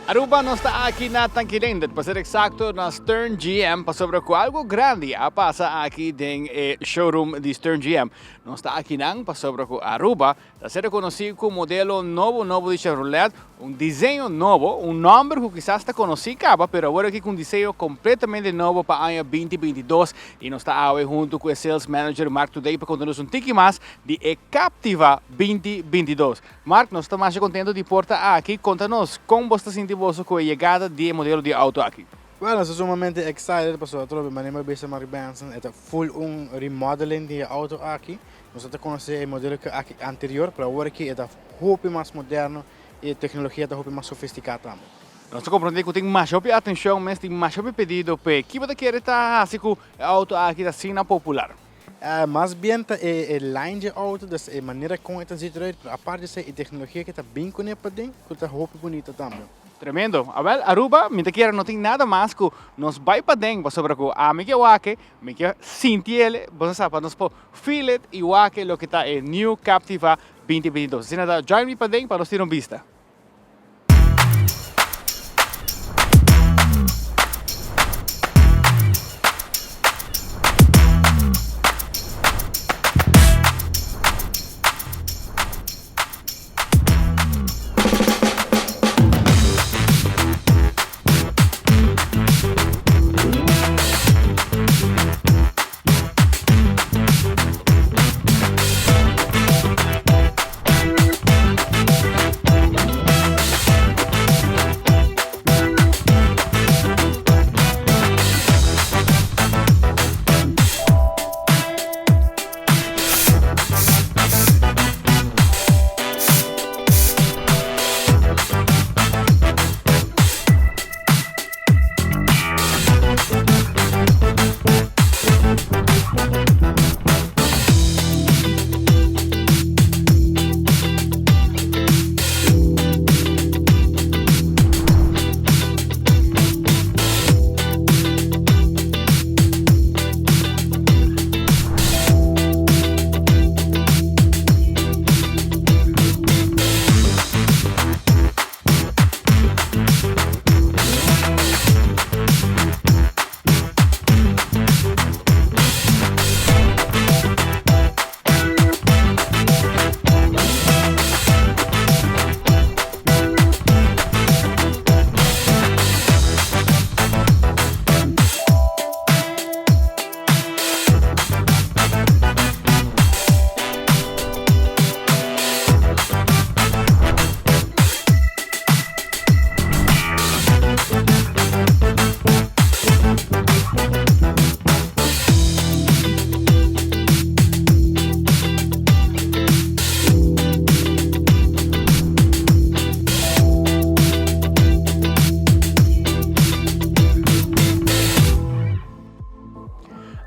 Aruba não está aqui na Tanquilende, para ser exacto, na Stern GM, para sobre algo grande a passa aqui no showroom de Stern GM. Não está aqui não, para sobre Aruba, está ser conhecido como modelo novo de Chevrolet, desenho novo, nome que quizás está conhecido, mas agora aqui com desenho completamente novo para o ano 2022 e nós está aí junto com o Sales Manager Mark Today para contar-nos tique mais de Captiva 2022. Mark, nós estamos mais contentes de portar aqui, conta-nos como você se sentiu com a chegada do modelo de auto aqui. Well, nós sumamente excited para o meu nome é Mark Benson. É full remodeling de auto aqui. Nós estamos conhecendo o modelo anterior, para agora que é muito mais moderno e a tecnologia é muito mais sofisticada também. Nós compreendemos que tem mais atenção, mas tem mais pedido para que você quer estar assim com o auto aqui assim na popular. Mais bem é line de auto, a maneira como está situado, a parte dessa tecnologia que está bem conectada, que está muito bonita também. Tremendo. Abel, Aruba, me quer não tem nada mais que nos vai para dentro sobre o amigo wake, me quer sentir ele, você sabe, nós po feel it e wake lo que está é New Captiva 2022. Se nada, join me para dentro para nós ter uma vista.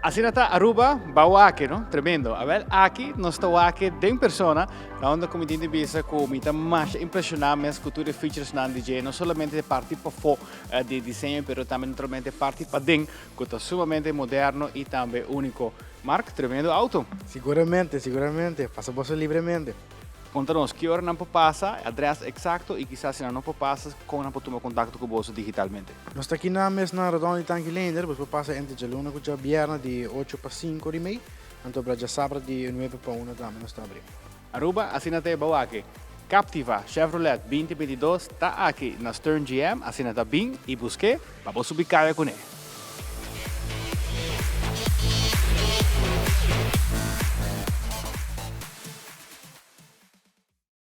Assim está Aruba, Bauaque, não? Tremendo. A ver, aqui nós estamos aqui de persona, onde como tem de vista que me está mais impressionante as culturas features na DJ, não somente de parte para fora de desenho, mas também naturalmente parte para dentro, que está sumamente moderno e também único. Mark, tremendo auto. Seguramente, passa você livremente. Conta-nos que hora não passa, endereço exato e quizás se não passa, como não tomar contato com você digitalmente. Nós estamos aqui na Redonda de Tanquilender, você passa entre a luna com a viernes de 8 para 5 e meia, então para sábado de 9 para 1 também nós estamos abrindo. Aruba, assim até Bauaque. Captiva Chevrolet 2022 está aqui na Stern GM, assim está bem e busque para você ubicar com ele.